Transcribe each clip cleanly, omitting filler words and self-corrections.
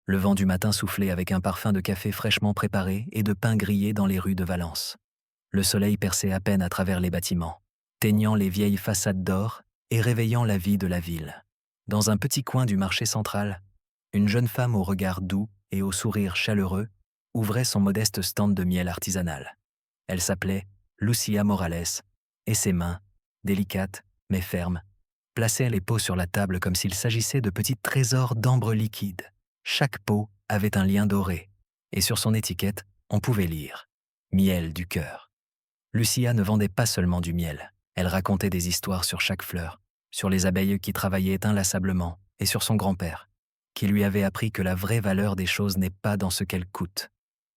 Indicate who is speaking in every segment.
Speaker 1: Le vent du matin soufflait avec un parfum de café fraîchement préparé et de pain grillé dans les rues de Valence. Le soleil perçait à peine à travers les bâtiments, teignant les vieilles façades d'or et réveillant la vie de la ville. Dans un petit coin du marché central, une jeune femme au regard doux et au sourire chaleureux ouvrait son modeste stand de miel artisanal. Elle s'appelait Lucia Morales, et ses mains, délicates mais fermes, plaçaient les pots sur la table comme s'il s'agissait de petits trésors d'ambre liquide. Chaque pot avait un lien doré, et sur son étiquette, on pouvait lire « Miel du cœur ». Lucia ne vendait pas seulement du miel, elle racontait des histoires sur chaque fleur, sur les abeilles qui travaillaient inlassablement, et sur son grand-père, qui lui avait appris que la vraie valeur des choses n'est pas dans ce qu'elles coûtent,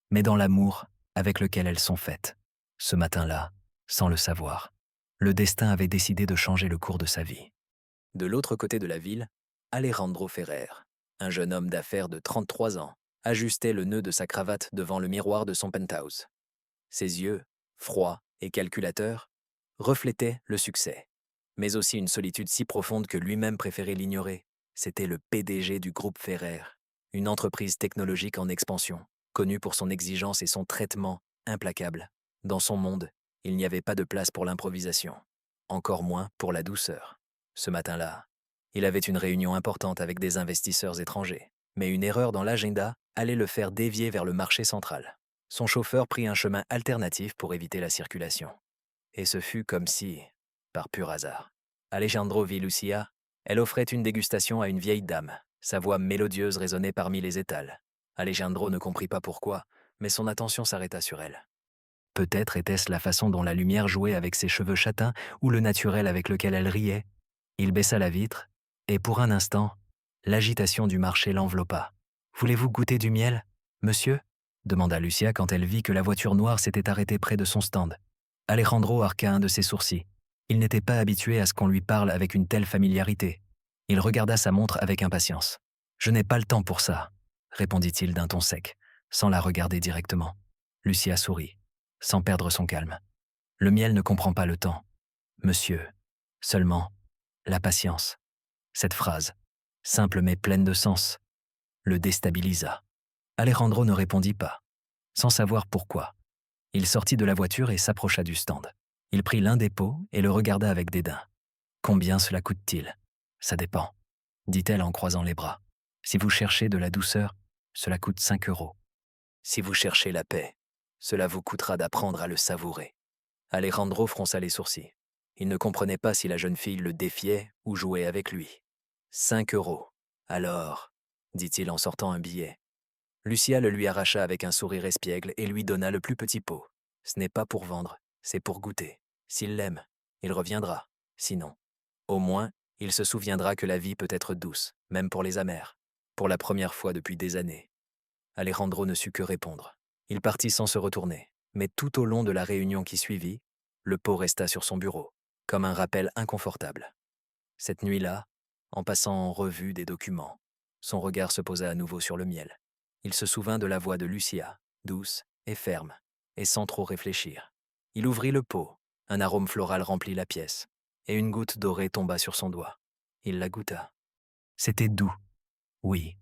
Speaker 1: mais dans l'amour avec lequel elles sont faites. Ce matin-là, sans le savoir, le destin avait décidé de changer le cours de sa vie. De l'autre côté de la ville, Alejandro Ferrer, un jeune homme d'affaires de 33 ans, ajustait le nœud de sa cravate devant le miroir de son penthouse. Ses yeux, froids et calculateurs, reflétaient le succès, mais aussi une solitude si profonde que lui-même préférait l'ignorer. C'était le PDG du groupe Ferrer, une entreprise technologique en expansion, connue pour son exigence et son traitement implacable. Dans son monde, il n'y avait pas de place pour l'improvisation, encore moins pour la douceur. Ce matin-là, il avait une réunion importante avec des investisseurs étrangers, mais une erreur dans l'agenda allait le faire dévier vers le marché central. Son chauffeur prit un chemin alternatif pour éviter la circulation. Et ce fut comme si, par pur hasard, Alejandro vit Lucia. Elle offrait une dégustation à une vieille dame. Sa voix mélodieuse résonnait parmi les étals. Alejandro ne comprit pas pourquoi, mais son attention s'arrêta sur elle. Peut-être était-ce la façon dont la lumière jouait avec ses cheveux châtains ou le naturel avec lequel elle riait. Il baissa la vitre, et pour un instant, l'agitation du marché l'enveloppa. « Voulez-vous goûter du miel, monsieur ?» demanda Lucia quand elle vit que la voiture noire s'était arrêtée près de son stand. Alejandro arqua un de ses sourcils. Il n'était pas habitué à ce qu'on lui parle avec une telle familiarité. Il regarda sa montre avec impatience. « Je n'ai pas le temps pour ça », répondit-il d'un ton sec, sans la regarder directement. Lucia sourit, sans perdre son calme. « Le miel ne comprend pas le temps, monsieur. Seulement, la patience. » Cette phrase, simple mais pleine de sens, le déstabilisa. Alejandro ne répondit pas, sans savoir pourquoi. Il sortit de la voiture et s'approcha du stand. Il prit l'un des pots et le regarda avec dédain. « Combien cela coûte-t-il ?»« Ça dépend, » dit-elle en croisant les bras. « Si vous cherchez de la douceur, cela coûte 5 euros. Si vous cherchez la paix, cela vous coûtera d'apprendre à le savourer. » Alejandro fronça les sourcils. Il ne comprenait pas si la jeune fille le défiait ou jouait avec lui. 5 euros. Alors, dit-il en sortant un billet. Lucia le lui arracha avec un sourire espiègle et lui donna le plus petit pot. Ce n'est pas pour vendre, c'est pour goûter. S'il l'aime, il reviendra. Sinon, au moins, il se souviendra que la vie peut être douce, même pour les amers. Pour la première fois depuis des années. Alejandro ne sut que répondre. Il partit sans se retourner, mais tout au long de la réunion qui suivit, le pot resta sur son bureau, comme un rappel inconfortable. Cette nuit-là, en passant en revue des documents, son regard se posa à nouveau sur le miel. Il se souvint de la voix de Lucia, douce et ferme, et sans trop réfléchir. Il ouvrit le pot, un arôme floral remplit la pièce, et une goutte dorée tomba sur son doigt. Il la goûta. C'était doux, oui,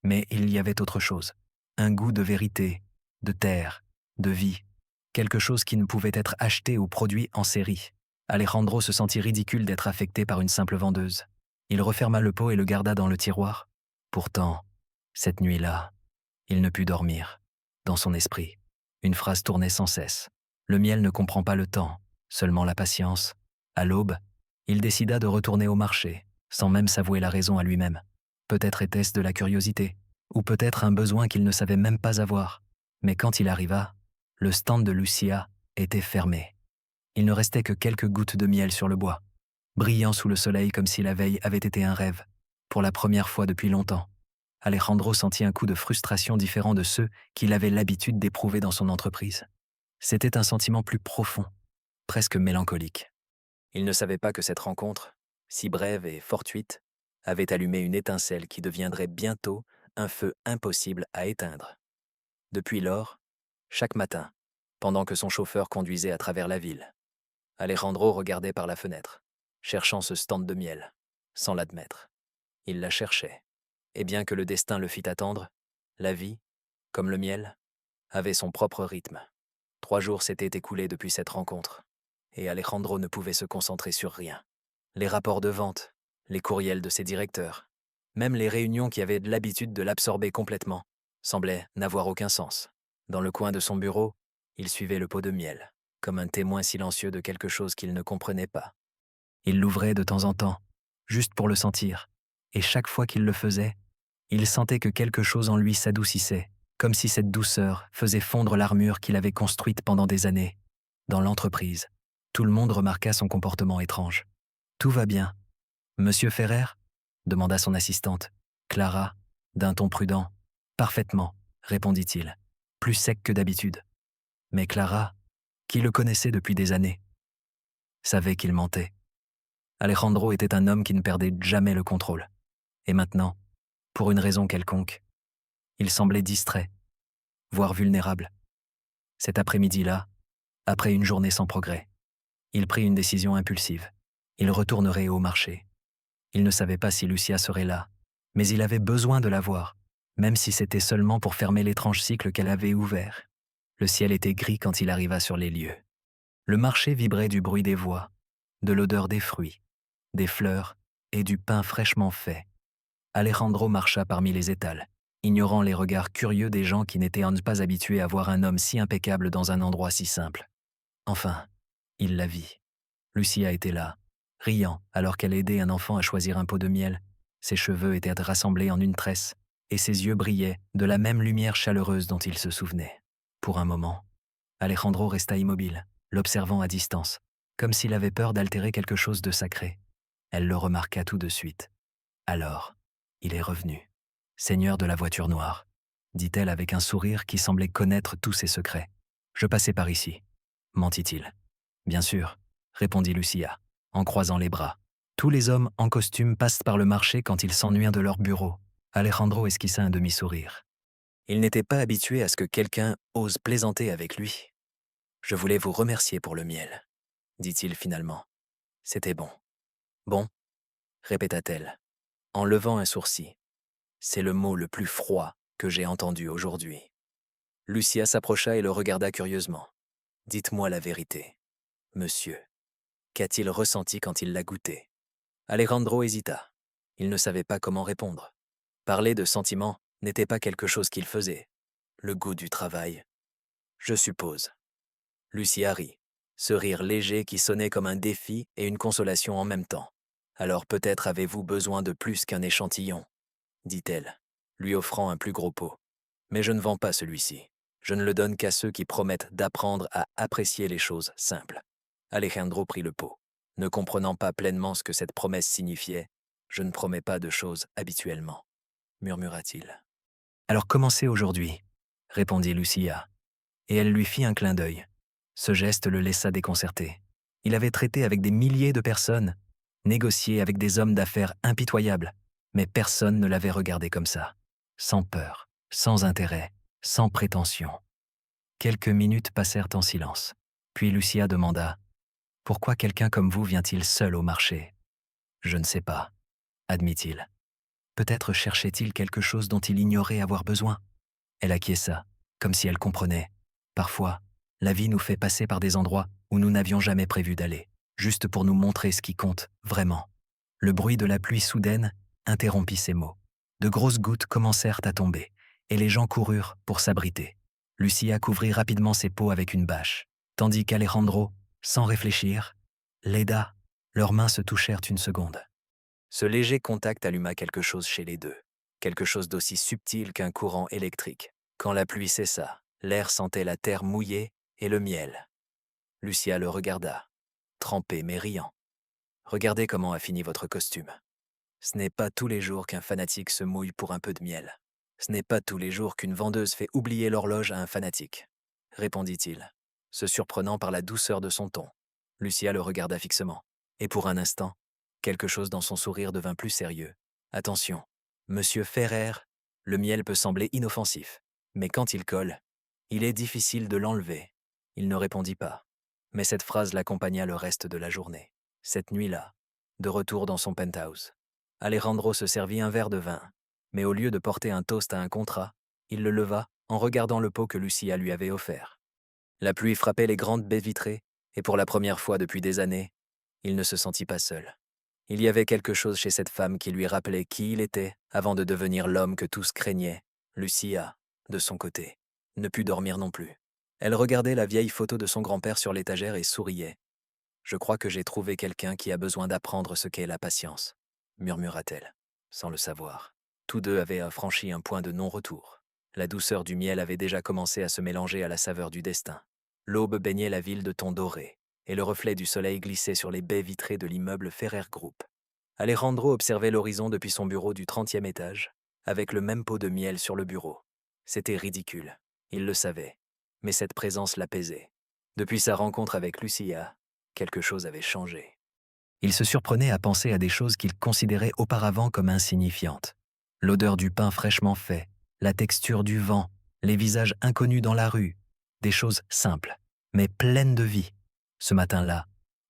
Speaker 1: mais il y avait autre chose. Un goût de vérité, de terre, de vie, quelque chose qui ne pouvait être acheté ou produit en série. Alejandro se sentit ridicule d'être affecté par une simple vendeuse. Il referma le pot et le garda dans le tiroir. Pourtant, cette nuit-là, il ne put dormir. Dans son esprit, une phrase tournait sans cesse. Le miel ne comprend pas le temps, seulement la patience. À l'aube, il décida de retourner au marché, sans même s'avouer la raison à lui-même. Peut-être était-ce de la curiosité, ou peut-être un besoin qu'il ne savait même pas avoir. Mais quand il arriva, le stand de Lucia était fermé. Il ne restait que quelques gouttes de miel sur le bois, brillant sous le soleil comme si la veille avait été un rêve, pour la première fois depuis longtemps. Alejandro sentit un coup de frustration différent de ceux qu'il avait l'habitude d'éprouver dans son entreprise. C'était un sentiment plus profond, presque mélancolique. Il ne savait pas que cette rencontre, si brève et fortuite, avait allumé une étincelle qui deviendrait bientôt un feu impossible à éteindre. Depuis lors, chaque matin, pendant que son chauffeur conduisait à travers la ville, Alejandro regardait par la fenêtre, cherchant ce stand de miel, sans l'admettre. Il la cherchait, et bien que le destin le fît attendre, La vie, comme le miel, avait son propre rythme. 3 jours s'étaient écoulés depuis cette rencontre, et Alejandro ne pouvait se concentrer sur rien. Les rapports de vente, les courriels de ses directeurs, même les réunions qui avaient l'habitude de l'absorber complètement, semblaient n'avoir aucun sens. Dans le coin de son bureau, il suivait le pot de miel, comme un témoin silencieux de quelque chose qu'il ne comprenait pas. Il l'ouvrait de temps en temps, juste pour le sentir, et chaque fois qu'il le faisait, il sentait que quelque chose en lui s'adoucissait, comme si cette douceur faisait fondre l'armure qu'il avait construite pendant des années. Dans l'entreprise, tout le monde remarqua son comportement étrange. « Tout va bien. Monsieur Ferrer ?» demanda son assistante, Clara, d'un ton prudent. « Parfaitement, » répondit-il, plus sec que d'habitude. Mais Clara, qui le connaissait depuis des années, savait qu'il mentait. Alejandro était un homme qui ne perdait jamais le contrôle. Et maintenant, pour une raison quelconque, il semblait distrait, voire vulnérable. Cet après-midi-là, après une journée sans progrès, il prit une décision impulsive. Il retournerait au marché. Il ne savait pas si Lucia serait là, mais il avait besoin de la voir, même si c'était seulement pour fermer l'étrange cycle qu'elle avait ouvert. Le ciel était gris quand il arriva sur les lieux. Le marché vibrait du bruit des voix, de l'odeur des fruits, des fleurs et du pain fraîchement fait. Alejandro marcha parmi les étals, ignorant les regards curieux des gens qui n'étaient pas habitués à voir un homme si impeccable dans un endroit si simple. Enfin, il la vit. Lucia était là, riant alors qu'elle aidait un enfant à choisir un pot de miel. Ses cheveux étaient rassemblés en une tresse, et ses yeux brillaient de la même lumière chaleureuse dont il se souvenait. Pour un moment, Alejandro resta immobile, l'observant à distance, comme s'il avait peur d'altérer quelque chose de sacré. Elle le remarqua tout de suite. Alors, il est revenu. « Seigneur de la voiture noire », dit-elle avec un sourire qui semblait connaître tous ses secrets. « Je passais par ici, » mentit-il. « Bien sûr, » répondit Lucia, en croisant les bras. Tous les hommes en costume passent par le marché quand ils s'ennuient de leur bureau. Alejandro esquissa un demi-sourire. Il n'était pas habitué à ce que quelqu'un ose plaisanter avec lui. « Je voulais vous remercier pour le miel, » dit-il finalement. « C'était bon. »« Bon ?» répéta-t-elle, en levant un sourcil. « C'est le mot le plus froid que j'ai entendu aujourd'hui. » Lucia s'approcha et le regarda curieusement. « Dites-moi la vérité, monsieur. Qu'a-t-il ressenti quand il l'a goûté ?» Alejandro hésita. Il ne savait pas comment répondre. Parler de sentiments n'était pas quelque chose qu'il faisait. Le goût du travail, je suppose. Lucia rit, ce rire léger qui sonnait comme un défi et une consolation en même temps. « Alors peut-être avez-vous besoin de plus qu'un échantillon, » dit-elle, lui offrant un plus gros pot. « Mais je ne vends pas celui-ci. Je ne le donne qu'à ceux qui promettent d'apprendre à apprécier les choses simples. » Alejandro prit le pot. Ne comprenant pas pleinement ce que cette promesse signifiait, « Je ne promets pas de choses habituellement, » murmura-t-il. « Alors commencez aujourd'hui, » répondit Lucia, et elle lui fit un clin d'œil. Ce geste le laissa déconcerté. Il avait traité avec des milliers de personnes, négocié avec des hommes d'affaires impitoyables, mais personne ne l'avait regardé comme ça, sans peur, sans intérêt, sans prétention. Quelques minutes passèrent en silence. Puis Lucia demanda « Pourquoi quelqu'un comme vous vient-il seul au marché ?»« Je ne sais pas, » admit-il. Peut-être cherchait-il quelque chose dont il ignorait avoir besoin. Elle acquiesça, comme si elle comprenait. Parfois, la vie nous fait passer par des endroits où nous n'avions jamais prévu d'aller, juste pour nous montrer ce qui compte vraiment. Le bruit de la pluie soudaine interrompit ses mots. De grosses gouttes commencèrent à tomber, et les gens coururent pour s'abriter. Lucia couvrit rapidement ses peaux avec une bâche, tandis qu'Alejandro, sans réfléchir, l'aida. Leurs mains se touchèrent une seconde. Ce léger contact alluma quelque chose chez les deux, quelque chose d'aussi subtil qu'un courant électrique. Quand la pluie cessa, l'air sentait la terre mouillée et le miel. Lucia le regarda, trempé mais riant. « Regardez comment a fini votre costume. Ce n'est pas tous les jours qu'un fanatique se mouille pour un peu de miel. Ce n'est pas tous les jours qu'une vendeuse fait oublier l'horloge à un fanatique, » répondit-il, se surprenant par la douceur de son ton. Lucia le regarda fixement, et pour un instant, quelque chose dans son sourire devint plus sérieux. « Attention, monsieur Ferrer, le miel peut sembler inoffensif, mais quand il colle, il est difficile de l'enlever. » Il ne répondit pas, mais cette phrase l'accompagna le reste de la journée. Cette nuit-là, de retour dans son penthouse, Alejandro se servit un verre de vin, mais au lieu de porter un toast à un contrat, Il le leva en regardant le pot que Lucia lui avait offert. La pluie frappait les grandes baies vitrées, et pour la première fois depuis des années, il ne se sentit pas seul. Il y avait quelque chose chez cette femme qui lui rappelait qui il était avant de devenir l'homme que tous craignaient. Lucia, de son côté, ne put dormir non plus. Elle regardait la vieille photo de son grand-père sur l'étagère et souriait. « Je crois que j'ai trouvé quelqu'un qui a besoin d'apprendre ce qu'est la patience », murmura-t-elle, sans le savoir. Tous deux avaient franchi un point de non-retour. La douceur du miel avait déjà commencé à se mélanger à la saveur du destin. L'aube baignait la ville de tons dorés, et le reflet du soleil glissait sur les baies vitrées de l'immeuble Ferrer Group. Alejandro observait l'horizon depuis son bureau du 30e étage, avec le même pot de miel sur le bureau. C'était ridicule, il le savait, mais cette présence l'apaisait. Depuis sa rencontre avec Lucia, quelque chose avait changé. Il se surprenait à penser à des choses qu'il considérait auparavant comme insignifiantes. L'odeur du pain fraîchement fait, la texture du vent, les visages inconnus dans la rue, des choses simples, mais pleines de vie. Ce matin-là,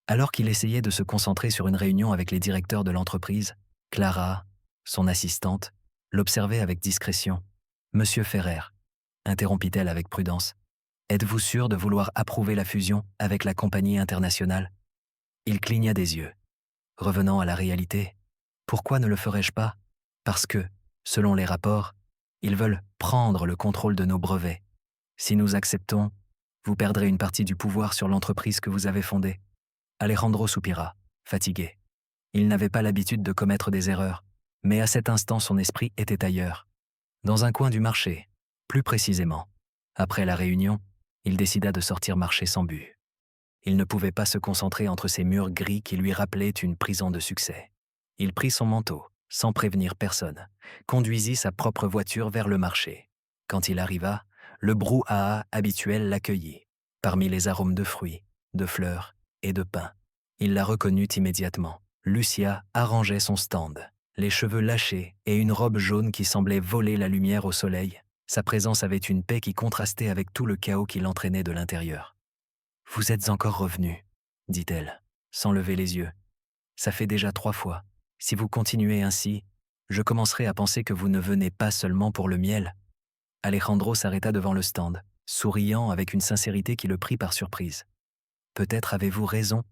Speaker 1: alors qu'il essayait de se concentrer sur une réunion avec les directeurs de l'entreprise, Clara, son assistante, l'observait avec discrétion. « Monsieur Ferrer », interrompit-elle avec prudence, « êtes-vous sûr de vouloir approuver la fusion avec la compagnie internationale ?» Il cligna des yeux. Revenant à la réalité, pourquoi ne le ferais-je pas? Parce que, selon les rapports, ils veulent prendre le contrôle de nos brevets. Si nous acceptons, vous perdrez une partie du pouvoir sur l'entreprise que vous avez fondée. Alejandro soupira, fatigué. Il n'avait pas l'habitude de commettre des erreurs, mais à cet instant son esprit était ailleurs. Dans un coin du marché, plus précisément. Après la réunion, il décida de sortir marcher sans but. Il ne pouvait pas se concentrer entre ces murs gris qui lui rappelaient une prison de succès. Il prit son manteau, sans prévenir personne, conduisit sa propre voiture vers le marché. Quand il arriva, le brouhaha habituel l'accueillit, parmi les arômes de fruits, de fleurs et de pain. Il la reconnut immédiatement. Lucia arrangeait son stand, les cheveux lâchés et une robe jaune qui semblait voler la lumière au soleil. Sa présence avait une paix qui contrastait avec tout le chaos qui l'entraînait de l'intérieur. « Vous êtes encore revenu, » dit-elle, sans lever les yeux. « Ça fait déjà 3 fois. Si vous continuez ainsi, je commencerai à penser que vous ne venez pas seulement pour le miel. » Alejandro s'arrêta devant le stand, souriant avec une sincérité qui le prit par surprise. « Peut-être avez-vous raison. »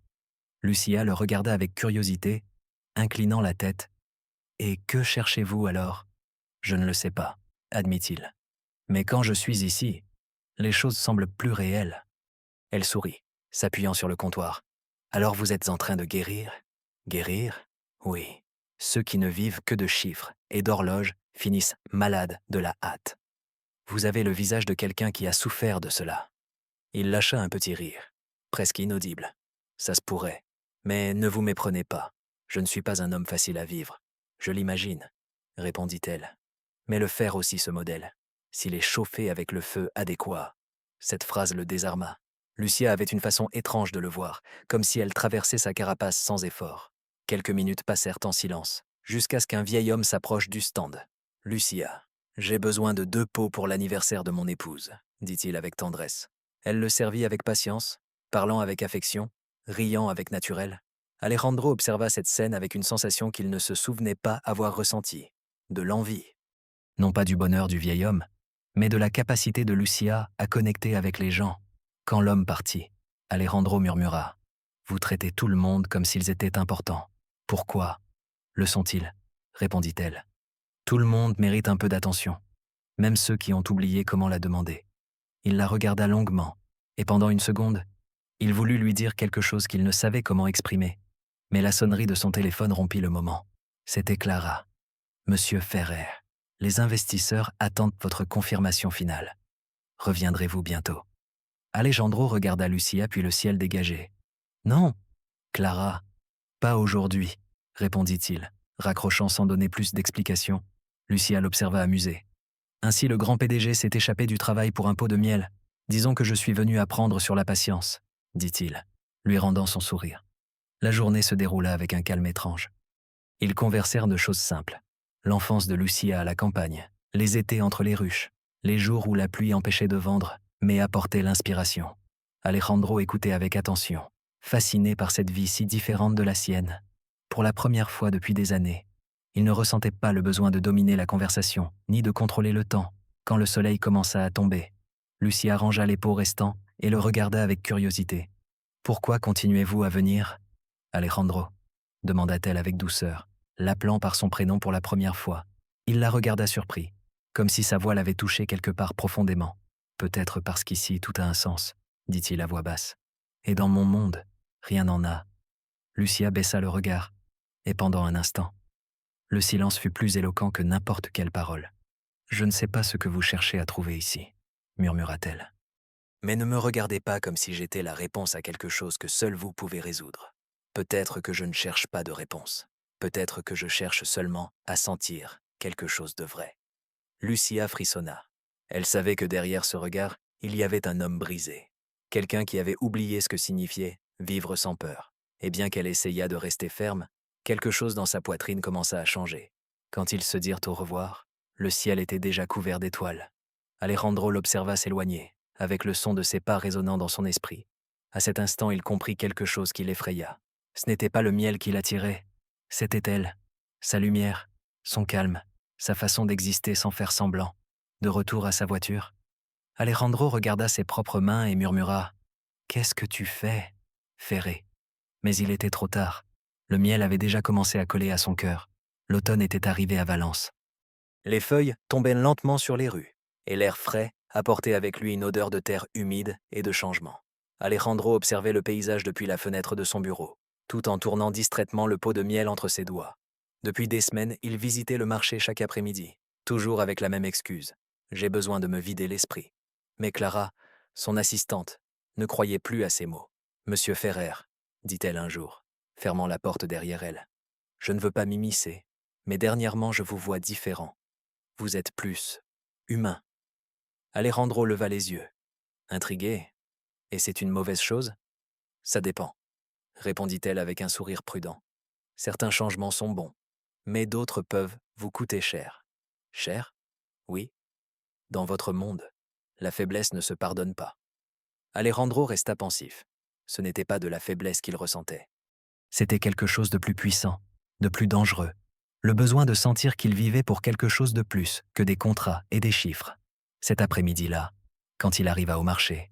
Speaker 1: Lucia le regarda avec curiosité, inclinant la tête. « Et que cherchez-vous alors ?»« Je ne le sais pas, » admit-il. « Mais quand je suis ici, les choses semblent plus réelles. » Elle sourit, s'appuyant sur le comptoir. « Alors vous êtes en train de guérir ?»« Guérir ? Oui. Ceux qui ne vivent que de chiffres et d'horloges finissent malades de la hâte. Vous avez le visage de quelqu'un qui a souffert de cela. » Il lâcha un petit rire, presque inaudible. « Ça se pourrait. Mais ne vous méprenez pas. Je ne suis pas un homme facile à vivre. Je l'imagine, » répondit-elle. « Mais le fer aussi ce modèle, s'il est chauffé avec le feu adéquat. » Cette phrase le désarma. Lucia avait une façon étrange de le voir, comme si elle traversait sa carapace sans effort. Quelques minutes passèrent en silence, jusqu'à ce qu'un vieil homme s'approche du stand. « Lucia, j'ai besoin de 2 pots pour l'anniversaire de mon épouse, » dit-il avec tendresse. Elle le servit avec patience, parlant avec affection, riant avec naturel. Alejandro observa cette scène avec une sensation qu'il ne se souvenait pas avoir ressentie, de l'envie. Non pas du bonheur du vieil homme, mais de la capacité de Lucia à connecter avec les gens. Quand l'homme partit, Alejandro murmura « Vous traitez tout le monde comme s'ils étaient importants. Pourquoi ? Le sont-ils ? » répondit-elle. « Tout le monde mérite un peu d'attention, même ceux qui ont oublié comment la demander. » Il la regarda longuement, et pendant une seconde, il voulut lui dire quelque chose qu'il ne savait comment exprimer. Mais la sonnerie de son téléphone rompit le moment. C'était Clara. « Monsieur Ferrer, les investisseurs attendent votre confirmation finale. Reviendrez-vous bientôt ?» Alejandro regarda Lucia puis le ciel dégagé. « Non, Clara, pas aujourd'hui, » répondit-il, raccrochant sans donner plus d'explications. Lucia l'observa amusée. « Ainsi le grand PDG s'est échappé du travail pour un pot de miel. Disons que je suis venu apprendre sur la patience, » dit-il, lui rendant son sourire. La journée se déroula avec un calme étrange. Ils conversèrent de choses simples. L'enfance de Lucia à la campagne, les étés entre les ruches, les jours où la pluie empêchait de vendre, mais apportait l'inspiration. Alejandro écoutait avec attention, fasciné par cette vie si différente de la sienne. Pour la première fois depuis des années, il ne ressentait pas le besoin de dominer la conversation, ni de contrôler le temps. Quand le soleil commença à tomber, Lucia rangea les pots restants et le regarda avec curiosité. « Pourquoi continuez-vous à venir, Alejandro ?» demanda-t-elle avec douceur, l'appelant par son prénom pour la première fois. Il la regarda surpris, comme si sa voix l'avait touché quelque part profondément. « Peut-être parce qu'ici tout a un sens, dit-il à voix basse. Et dans mon monde, rien n'en a. » Lucia baissa le regard, et pendant un instant, le silence fut plus éloquent que n'importe quelle parole. « Je ne sais pas ce que vous cherchez à trouver ici, » murmura-t-elle. « Mais ne me regardez pas comme si j'étais la réponse à quelque chose que seul vous pouvez résoudre. Peut-être que je ne cherche pas de réponse. Peut-être que je cherche seulement à sentir quelque chose de vrai. » Lucia frissonna. Elle savait que derrière ce regard, il y avait un homme brisé. Quelqu'un qui avait oublié ce que signifiait vivre sans peur. Et bien qu'elle essaya de rester ferme, quelque chose dans sa poitrine commença à changer. Quand ils se dirent au revoir, le ciel était déjà couvert d'étoiles. Alejandro l'observa s'éloigner, avec le son de ses pas résonnant dans son esprit. À cet instant, il comprit quelque chose qui l'effraya. Ce n'était pas le miel qui l'attirait, c'était elle, sa lumière, son calme, sa façon d'exister sans faire semblant. De retour à sa voiture, Alejandro regarda ses propres mains et murmura « Qu'est-ce que tu fais, Ferré ?» Mais il était trop tard. Le miel avait déjà commencé à coller à son cœur. L'automne était arrivé à Valence. Les feuilles tombaient lentement sur les rues, et l'air frais apportait avec lui une odeur de terre humide et de changement. Alejandro observait le paysage depuis la fenêtre de son bureau, tout en tournant distraitement le pot de miel entre ses doigts. Depuis des semaines, il visitait le marché chaque après-midi, toujours avec la même excuse. « J'ai besoin de me vider l'esprit. » Mais Clara, son assistante, ne croyait plus à ces mots. « Monsieur Ferrer, » dit-elle un jour, fermant la porte derrière elle. « Je ne veux pas m'immiscer, mais dernièrement je vous vois différent. Vous êtes plus humain. » Alejandro leva les yeux. Intrigué. « Et c'est une mauvaise chose ? » ?»« Ça dépend, » répondit-elle avec un sourire prudent. « Certains changements sont bons, mais d'autres peuvent vous coûter cher. » « Cher ? Oui. Dans votre monde, la faiblesse ne se pardonne pas. » Alejandro resta pensif. Ce n'était pas de la faiblesse qu'il ressentait. C'était quelque chose de plus puissant, de plus dangereux. Le besoin de sentir qu'il vivait pour quelque chose de plus que des contrats et des chiffres. Cet après-midi-là, quand il arriva au marché,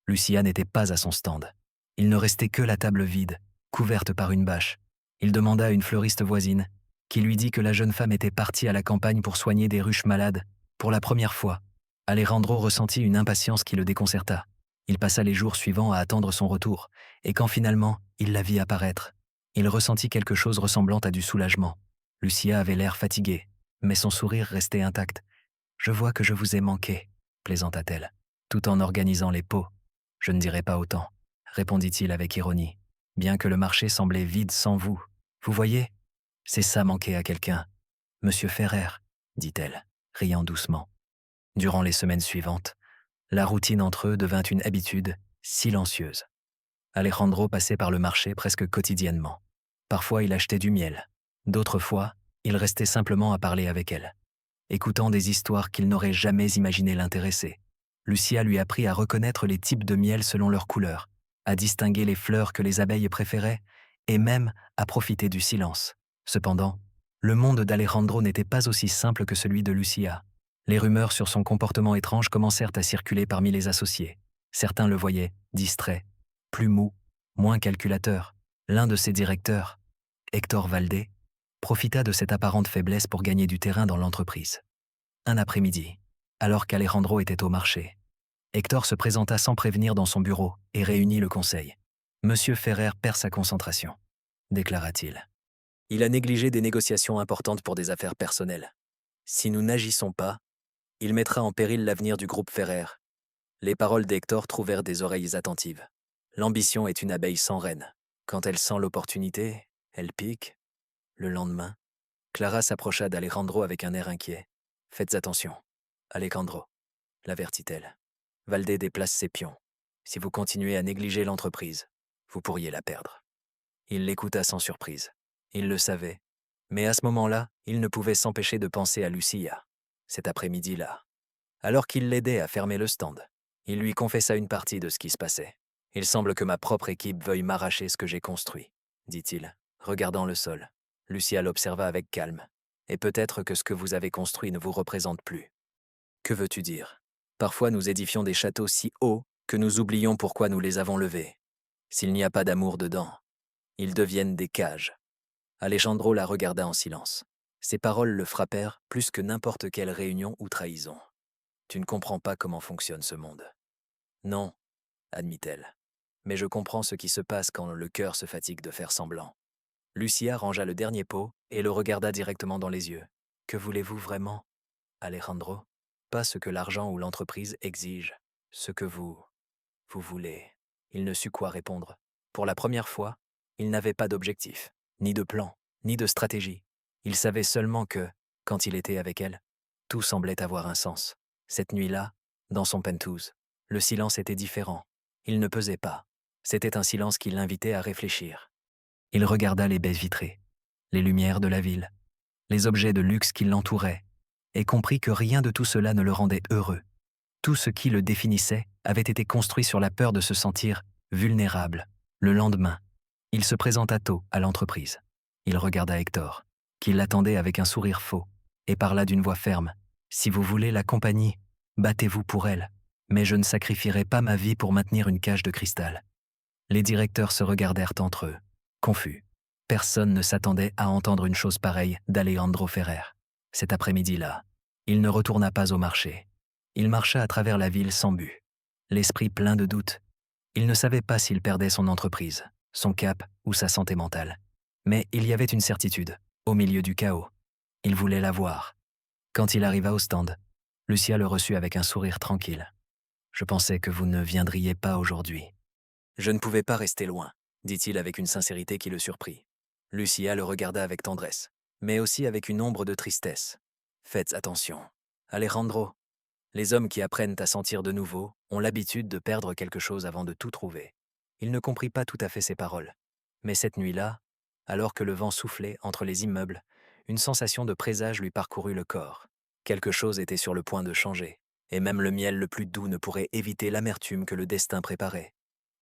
Speaker 1: Lucia n'était pas à son stand. Il ne restait que la table vide, couverte par une bâche. Il demanda à une fleuriste voisine, qui lui dit que la jeune femme était partie à la campagne pour soigner des ruches malades. Pour la première fois, Alejandro ressentit une impatience qui le déconcerta. Il passa les jours suivants à attendre son retour, et quand finalement il la vit apparaître, il ressentit quelque chose ressemblant à du soulagement. Lucia avait l'air fatiguée, mais son sourire restait intact. « Je vois que je vous ai manqué, » plaisanta-t-elle, tout en organisant les pots. « Je ne dirai pas autant, » répondit-il avec ironie, « bien que le marché semblait vide sans vous. Vous voyez, c'est ça manquer à quelqu'un. Monsieur Ferrer, » dit-elle, riant doucement. Durant les semaines suivantes, la routine entre eux devint une habitude silencieuse. Alejandro passait par le marché presque quotidiennement. Parfois, il achetait du miel. D'autres fois, il restait simplement à parler avec elle, écoutant des histoires qu'il n'aurait jamais imaginé l'intéresser. Lucia lui apprit à reconnaître les types de miel selon leur couleur, à distinguer les fleurs que les abeilles préféraient, et même à profiter du silence. Cependant, le monde d'Alejandro n'était pas aussi simple que celui de Lucia. Les rumeurs sur son comportement étrange commencèrent à circuler parmi les associés. Certains le voyaient distrait, plus mou, moins calculateur. L'un de ses directeurs, Héctor Valdé, profita de cette apparente faiblesse pour gagner du terrain dans l'entreprise. Un après-midi, alors qu'Alejandro était au marché, Héctor se présenta sans prévenir dans son bureau et réunit le conseil. « Monsieur Ferrer perd sa concentration, » déclara-t-il. « Il a négligé des négociations importantes pour des affaires personnelles. Si nous n'agissons pas, il mettra en péril l'avenir du groupe Ferrer. » Les paroles d'Héctor trouvèrent des oreilles attentives. L'ambition est une abeille sans reine. Quand elle sent l'opportunité, elle pique. Le lendemain, Clara s'approcha d'Alejandro avec un air inquiet. « Faites attention, Alejandro, » l'avertit-elle. « Valdé déplace ses pions. Si vous continuez à négliger l'entreprise, vous pourriez la perdre. » Il l'écouta sans surprise. Il le savait. Mais à ce moment-là, il ne pouvait s'empêcher de penser à Lucia, cet après-midi-là. Alors qu'il l'aidait à fermer le stand, il lui confessa une partie de ce qui se passait. « Il semble que ma propre équipe veuille m'arracher ce que j'ai construit, » dit-il, regardant le sol. Lucia l'observa avec calme. « Et peut-être que ce que vous avez construit ne vous représente plus. » Que veux-tu dire? Parfois nous édifions des châteaux si hauts que nous oublions pourquoi nous les avons levés. S'il n'y a pas d'amour dedans, ils deviennent des cages. Alejandro la regarda en silence. Ses paroles le frappèrent plus que n'importe quelle réunion ou trahison. Tu ne comprends pas comment fonctionne ce monde. Non, admit-elle. Mais je comprends ce qui se passe quand le cœur se fatigue de faire semblant. Lucia rangea le dernier pot et le regarda directement dans les yeux. Que voulez-vous vraiment, Alejandro? Pas ce que l'argent ou l'entreprise exige, ce que vous voulez. Il ne sut quoi répondre. Pour la première fois, il n'avait pas d'objectif, ni de plan, ni de stratégie. Il savait seulement que, quand il était avec elle, tout semblait avoir un sens. Cette nuit-là, dans son penthouse, le silence était différent. Il ne pesait pas. C'était un silence qui l'invitait à réfléchir. Il regarda les baies vitrées, les lumières de la ville, les objets de luxe qui l'entouraient, et comprit que rien de tout cela ne le rendait heureux. Tout ce qui le définissait avait été construit sur la peur de se sentir vulnérable. Le lendemain, il se présenta tôt à l'entreprise. Il regarda Hector, qui l'attendait avec un sourire faux, et parla d'une voix ferme. « Si vous voulez la compagnie, battez-vous pour elle, mais je ne sacrifierai pas ma vie pour maintenir une cage de cristal. » Les directeurs se regardèrent entre eux, confus. Personne ne s'attendait à entendre une chose pareille d'Alejandro Ferrer. Cet après-midi-là, il ne retourna pas au marché. Il marcha à travers la ville sans but, l'esprit plein de doutes. Il ne savait pas s'il perdait son entreprise, son cap ou sa santé mentale. Mais il y avait une certitude, au milieu du chaos. Il voulait la voir. Quand il arriva au stand, Lucia le reçut avec un sourire tranquille. « Je pensais que vous ne viendriez pas aujourd'hui. » « Je ne pouvais pas rester loin, » dit-il avec une sincérité qui le surprit. Lucia le regarda avec tendresse, mais aussi avec une ombre de tristesse. « Faites attention, Alejandro. Les hommes qui apprennent à sentir de nouveau ont l'habitude de perdre quelque chose avant de tout trouver. » Il ne comprit pas tout à fait ses paroles. Mais cette nuit-là, alors que le vent soufflait entre les immeubles, une sensation de présage lui parcourut le corps. Quelque chose était sur le point de changer, et même le miel le plus doux ne pourrait éviter l'amertume que le destin préparait.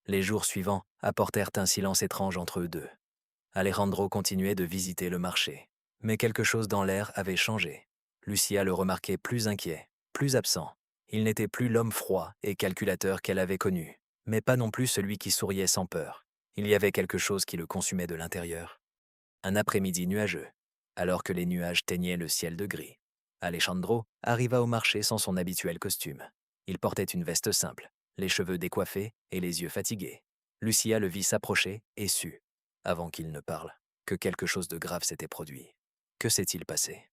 Speaker 1: Les jours suivants apportèrent un silence étrange entre eux deux. Alejandro continuait de visiter le marché. Mais quelque chose dans l'air avait changé. Lucia le remarquait plus inquiet, plus absent. Il n'était plus l'homme froid et calculateur qu'elle avait connu, mais pas non plus celui qui souriait sans peur. Il y avait quelque chose qui le consumait de l'intérieur. Un après-midi nuageux, alors que les nuages teignaient le ciel de gris. Alejandro arriva au marché sans son habituel costume. Il portait une veste simple, les cheveux décoiffés et les yeux fatigués. Lucia le vit s'approcher et sut, avant qu'il ne parle, que quelque chose de grave s'était produit. « Que s'est-il passé ?»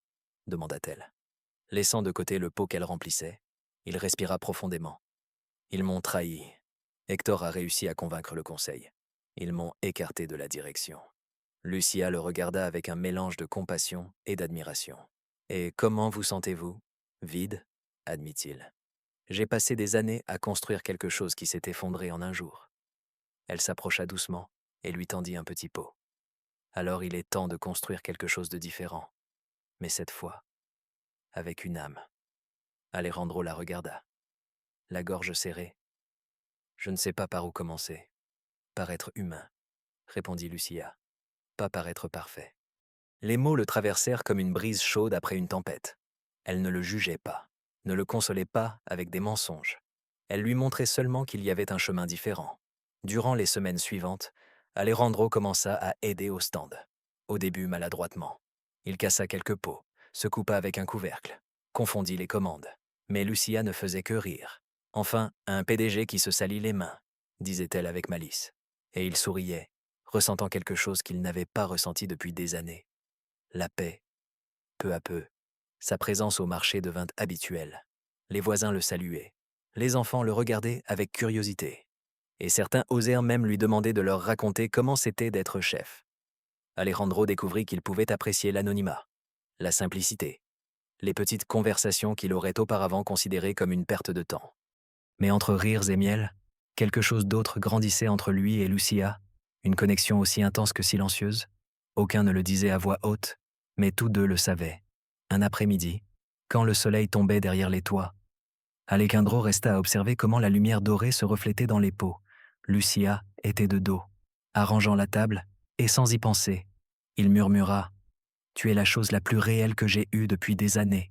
Speaker 1: demanda-t-elle. Laissant de côté le pot qu'elle remplissait, il respira profondément. « Ils m'ont trahi. Hector a réussi à convaincre le conseil. Ils m'ont écarté de la direction. » Lucia le regarda avec un mélange de compassion et d'admiration. « Et comment vous sentez-vous ? Vide, admit-il. J'ai passé des années à construire quelque chose qui s'est effondré en un jour. » Elle s'approcha doucement et lui tendit un petit pot. « Alors il est temps de construire quelque chose de différent. Mais cette fois, avec une âme. » Alejandro la regarda, la gorge serrée. « Je ne sais pas par où commencer. Paraître humain, » répondit Lucia. « Pas paraître parfait. » Les mots le traversèrent comme une brise chaude après une tempête. Elle ne le jugeait pas, ne le consolait pas avec des mensonges. Elle lui montrait seulement qu'il y avait un chemin différent. Durant les semaines suivantes, Alejandro commença à aider au stand. Au début maladroitement. Il cassa quelques pots, se coupa avec un couvercle, confondit les commandes. Mais Lucia ne faisait que rire. « Enfin, un PDG qui se salit les mains, » disait-elle avec malice. Et il souriait, ressentant quelque chose qu'il n'avait pas ressenti depuis des années. La paix. Peu à peu, sa présence au marché devint habituelle. Les voisins le saluaient. Les enfants le regardaient avec curiosité. Et certains osèrent même lui demander de leur raconter comment c'était d'être chef. Alejandro découvrit qu'il pouvait apprécier l'anonymat, la simplicité, les petites conversations qu'il aurait auparavant considérées comme une perte de temps. Mais entre rires et miel, quelque chose d'autre grandissait entre lui et Lucia, une connexion aussi intense que silencieuse. Aucun ne le disait à voix haute, mais tous deux le savaient. Un après-midi, quand le soleil tombait derrière les toits, Alejandro resta à observer comment la lumière dorée se reflétait dans les pots. Lucia était de dos, arrangeant la table, et sans y penser, il murmura « Tu es la chose la plus réelle que j'ai eue depuis des années. »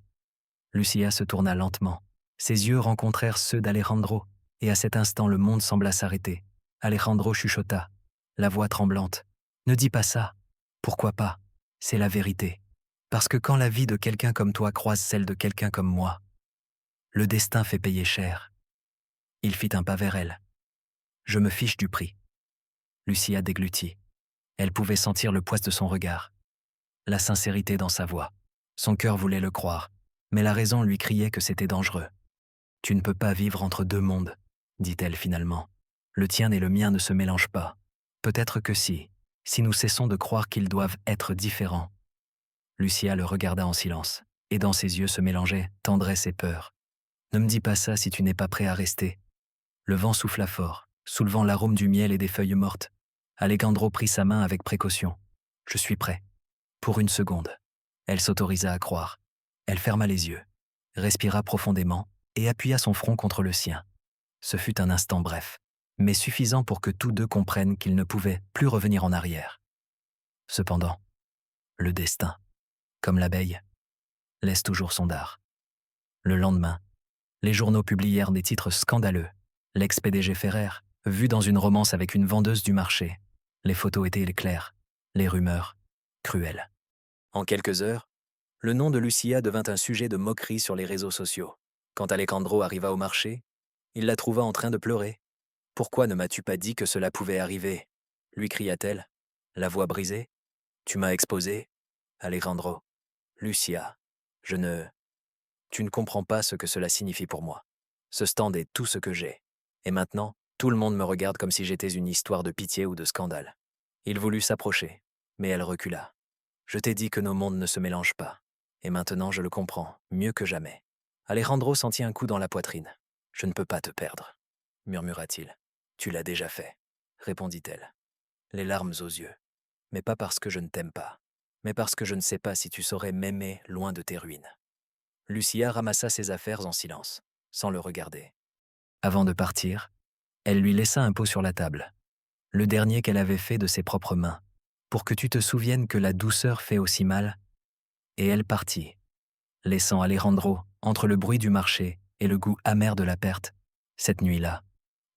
Speaker 1: Lucia se tourna lentement, Ses yeux rencontrèrent ceux d'Alejandro, et à cet instant le monde sembla s'arrêter. Alejandro chuchota, la voix tremblante. « Ne dis pas ça. Pourquoi pas? C'est la vérité. Parce que quand la vie de quelqu'un comme toi croise celle de quelqu'un comme moi, le destin fait payer cher. » Il fit un pas vers elle. « Je me fiche du prix. » Lucia déglutit. Elle pouvait sentir le poids de son regard, la sincérité dans sa voix. Son cœur voulait le croire, mais la raison lui criait que c'était dangereux. « Tu ne peux pas vivre entre deux mondes, » dit-elle finalement. « Le tien et le mien ne se mélangent pas. Peut-être que si nous cessons de croire qu'ils doivent être différents. » Lucia le regarda en silence, et dans ses yeux se mélangeaient tendresse et peur. « Ne me dis pas ça si tu n'es pas prêt à rester. » Le vent souffla fort, soulevant l'arôme du miel et des feuilles mortes. Alejandro prit sa main avec précaution. « Je suis prêt. » Pour une seconde, elle s'autorisa à croire. Elle ferma les yeux, respira profondément et appuya son front contre le sien. Ce fut un instant bref, mais suffisant pour que tous deux comprennent qu'ils ne pouvaient plus revenir en arrière. Cependant, le destin, comme l'abeille, laisse toujours son dard. Le lendemain, les journaux publièrent des titres scandaleux. L'ex-PDG Ferrer, vu dans une romance avec une vendeuse du marché. Les photos étaient claires, les rumeurs cruelles. En quelques heures, le nom de Lucia devint un sujet de moquerie sur les réseaux sociaux. Quand Alejandro arriva au marché, il la trouva en train de pleurer. « Pourquoi ne m'as-tu pas dit que cela pouvait arriver ?» lui cria-t-elle, la voix brisée. « Tu m'as exposé, Alejandro. »« Lucia, tu ne comprends pas ce que cela signifie pour moi. Ce stand est tout ce que j'ai. Et maintenant, tout le monde me regarde comme si j'étais une histoire de pitié ou de scandale. » Il voulut s'approcher, mais elle recula. « Je t'ai dit que nos mondes ne se mélangent pas. Et maintenant je le comprends, mieux que jamais. » Alejandro sentit un coup dans la poitrine. « Je ne peux pas te perdre, » murmura-t-il. « Tu l'as déjà fait, » répondit-elle, les larmes aux yeux. « Mais pas parce que je ne t'aime pas, mais parce que je ne sais pas si tu saurais m'aimer loin de tes ruines. » Lucia ramassa ses affaires en silence, sans le regarder. Avant de partir, elle lui laissa un pot sur la table, le dernier qu'elle avait fait de ses propres mains, pour que tu te souviennes que la douceur fait aussi mal. Et elle partit, laissant Alejandro entre le bruit du marché et le goût amer de la perte. Cette nuit-là,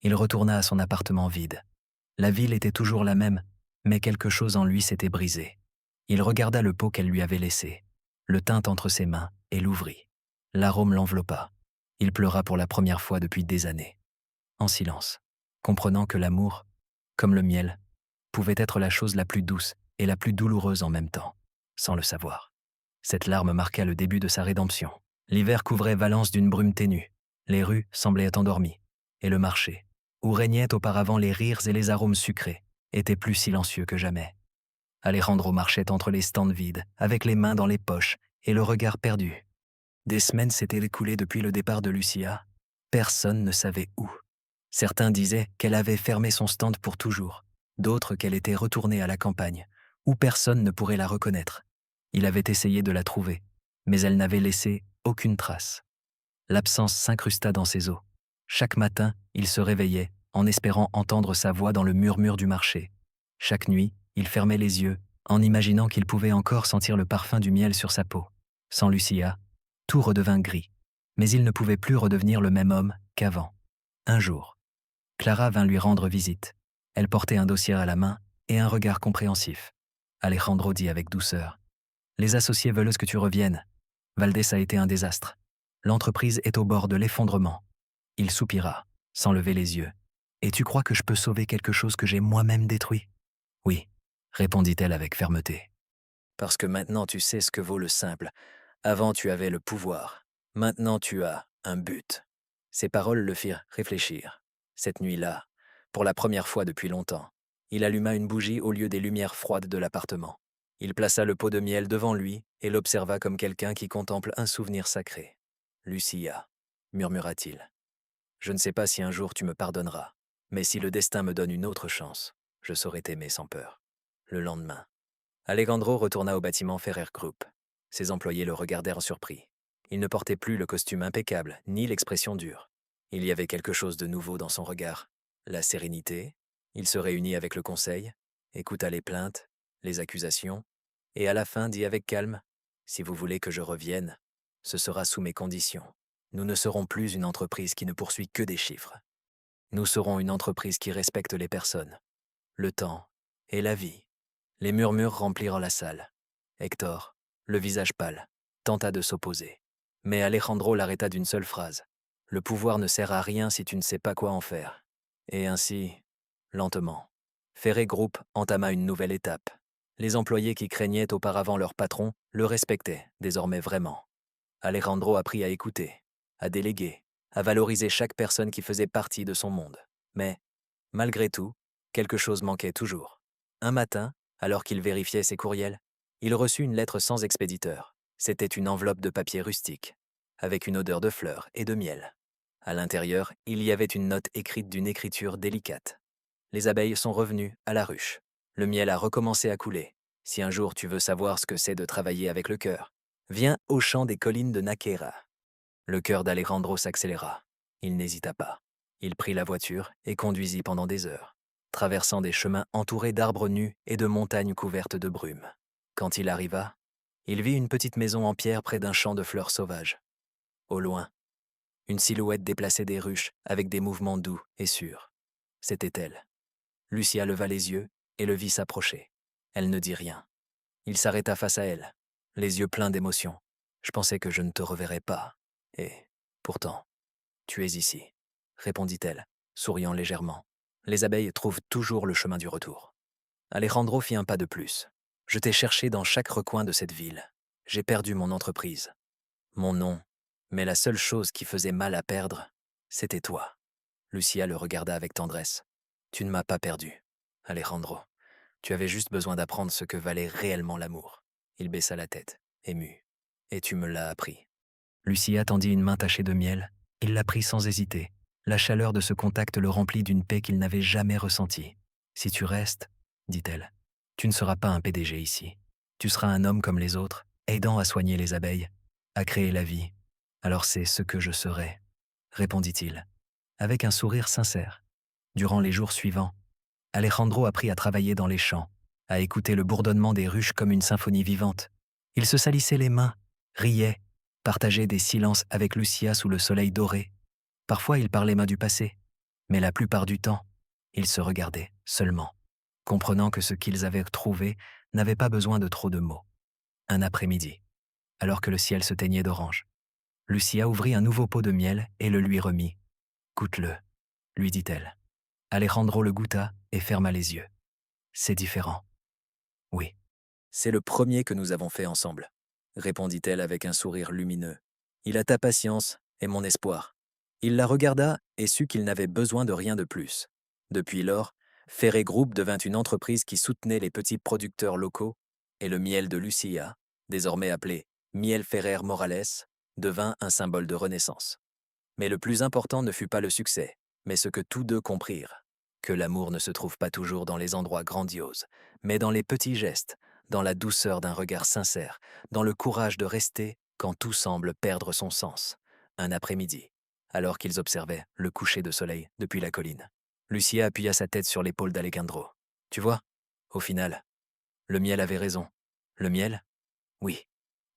Speaker 1: il retourna à son appartement vide. La ville était toujours la même, mais quelque chose en lui s'était brisé. Il regarda le pot qu'elle lui avait laissé, le tint entre ses mains et l'ouvrit. L'arôme l'enveloppa. Il pleura pour la première fois depuis des années, en silence, comprenant que l'amour, comme le miel, pouvait être la chose la plus douce et la plus douloureuse en même temps, sans le savoir. Cette larme marqua le début de sa rédemption. L'hiver couvrait Valence d'une brume ténue. Les rues semblaient endormies, et le marché, où régnaient auparavant les rires et les arômes sucrés, était plus silencieux que jamais. Alejandro marchait entre les stands vides, avec les mains dans les poches et le regard perdu. Des semaines s'étaient écoulées depuis le départ de Lucia. Personne ne savait où. Certains disaient qu'elle avait fermé son stand pour toujours, d'autres qu'elle était retournée à la campagne, où personne ne pourrait la reconnaître. Il avait essayé de la trouver, mais elle n'avait laissé aucune trace. L'absence s'incrusta dans ses os. Chaque matin, il se réveillait, en espérant entendre sa voix dans le murmure du marché. Chaque nuit, il fermait les yeux, en imaginant qu'il pouvait encore sentir le parfum du miel sur sa peau. Sans Lucia, tout redevint gris, mais il ne pouvait plus redevenir le même homme qu'avant. Un jour, Clara vint lui rendre visite. Elle portait un dossier à la main et un regard compréhensif. Alejandro dit avec douceur : « Les associés veulent que tu reviennes. Valdés a été un désastre. L'entreprise est au bord de l'effondrement. » Il soupira, sans lever les yeux. « Et tu crois que je peux sauver quelque chose que j'ai moi-même détruit ? » « Oui, » répondit-elle avec fermeté. « Parce que maintenant tu sais ce que vaut le simple. Avant tu avais le pouvoir. Maintenant tu as un but. » Ces paroles le firent réfléchir. Cette nuit-là, pour la première fois depuis longtemps, il alluma une bougie au lieu des lumières froides de l'appartement. Il plaça le pot de miel devant lui et l'observa comme quelqu'un qui contemple un souvenir sacré. « Lucia, » murmura-t-il, « je ne sais pas si un jour tu me pardonneras, mais si le destin me donne une autre chance, je saurai t'aimer sans peur. » Le lendemain, Alejandro retourna au bâtiment Ferrer Group. Ses employés le regardèrent surpris. Il ne portait plus le costume impeccable, ni l'expression dure. Il y avait quelque chose de nouveau dans son regard. La sérénité. Il se réunit avec le conseil, écouta les plaintes, les accusations, et à la fin dit avec calme : « Si vous voulez que je revienne, ce sera sous mes conditions. Nous ne serons plus une entreprise qui ne poursuit que des chiffres. Nous serons une entreprise qui respecte les personnes, le temps et la vie. Les murmures remplirent la salle. Hector, le visage pâle, tenta de s'opposer. Mais Alejandro l'arrêta d'une seule phrase. Le pouvoir ne sert à rien si tu ne sais pas quoi en faire. Et ainsi, lentement, Ferré Group entama une nouvelle étape. Les employés qui craignaient auparavant leur patron le respectaient désormais vraiment. Alejandro apprit à écouter, à déléguer, à valoriser chaque personne qui faisait partie de son monde. Mais, malgré tout, quelque chose manquait toujours. Un matin, alors qu'il vérifiait ses courriels, il reçut une lettre sans expéditeur. C'était une enveloppe de papier rustique, avec une odeur de fleurs et de miel. À l'intérieur, il y avait une note écrite d'une écriture délicate. Les abeilles sont revenues à la ruche. Le miel a recommencé à couler. Si un jour tu veux savoir ce que c'est de travailler avec le cœur, viens au champ des collines de Naquera. Le cœur d'Alejandro s'accéléra. Il n'hésita pas. Il prit la voiture et conduisit pendant des heures, traversant des chemins entourés d'arbres nus et de montagnes couvertes de brume. Quand il arriva, il vit une petite maison en pierre près d'un champ de fleurs sauvages. Au loin, une silhouette déplaçait des ruches avec des mouvements doux et sûrs. C'était elle. Lucia leva les yeux et le vit s'approcher. Elle ne dit rien. Il s'arrêta face à elle, les yeux pleins d'émotion. « Je pensais que je ne te reverrais pas. Et, pourtant, tu es ici, » répondit-elle, souriant légèrement. Les abeilles trouvent toujours le chemin du retour. Alejandro fit un pas de plus. « Je t'ai cherché dans chaque recoin de cette ville. J'ai perdu mon entreprise, mon nom, mais la seule chose qui faisait mal à perdre, c'était toi. » Lucia le regarda avec tendresse. « Tu ne m'as pas perdu, Alejandro. Tu avais juste besoin d'apprendre ce que valait réellement l'amour. » Il baissa la tête, ému. « Et tu me l'as appris. » Lucia tendit une main tachée de miel. Il la prit sans hésiter. La chaleur de ce contact le remplit d'une paix qu'il n'avait jamais ressentie. « Si tu restes, dit-elle, tu ne seras pas un PDG ici. Tu seras un homme comme les autres, aidant à soigner les abeilles, à créer la vie. Alors c'est ce que je serai, répondit-il, avec un sourire sincère. Durant les jours suivants, Alejandro apprit à travailler dans les champs, à écouter le bourdonnement des ruches comme une symphonie vivante. Il se salissait les mains, riait, partageait des silences avec Lucia sous le soleil doré. Parfois il parlait main du passé, mais la plupart du temps, ils se regardaient seulement, comprenant que ce qu'ils avaient trouvé n'avait pas besoin de trop de mots. Un après-midi, alors que le ciel se teignait d'orange, Lucia ouvrit un nouveau pot de miel et le lui remit. « Goûte-le, » lui dit-elle. Alejandro le goûta et ferma les yeux. « C'est différent. » « Oui. »« C'est le premier que nous avons fait ensemble, » répondit-elle avec un sourire lumineux. « Il a ta patience et mon espoir. » Il la regarda et sut qu'il n'avait besoin de rien de plus. Depuis lors, Ferré Group devint une entreprise qui soutenait les petits producteurs locaux et le miel de Lucia, désormais appelé Miel Ferrer Morales, devint un symbole de renaissance. Mais le plus important ne fut pas le succès, mais ce que tous deux comprirent, que l'amour ne se trouve pas toujours dans les endroits grandioses, mais dans les petits gestes, dans la douceur d'un regard sincère, dans le courage de rester quand tout semble perdre son sens. Un après-midi, alors qu'ils observaient le coucher de soleil depuis la colline, Lucia appuya sa tête sur l'épaule d'Alejandro. « Tu vois, au final, le miel avait raison. »« Le miel ? Oui, »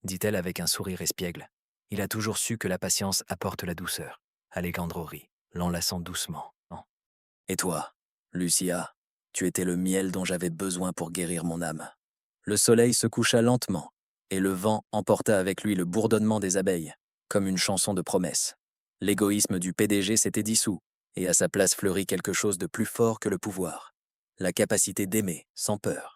Speaker 1: dit-elle avec un sourire espiègle. « Il a toujours su que la patience apporte la douceur. » Alejandro rit, l'enlaçant doucement. « Et toi, Lucia, tu étais le miel dont j'avais besoin pour guérir mon âme. » Le soleil se coucha lentement, et le vent emporta avec lui le bourdonnement des abeilles, comme une chanson de promesse. L'égoïsme du PDG s'était dissous, et à sa place fleurit quelque chose de plus fort que le pouvoir, la capacité d'aimer sans peur.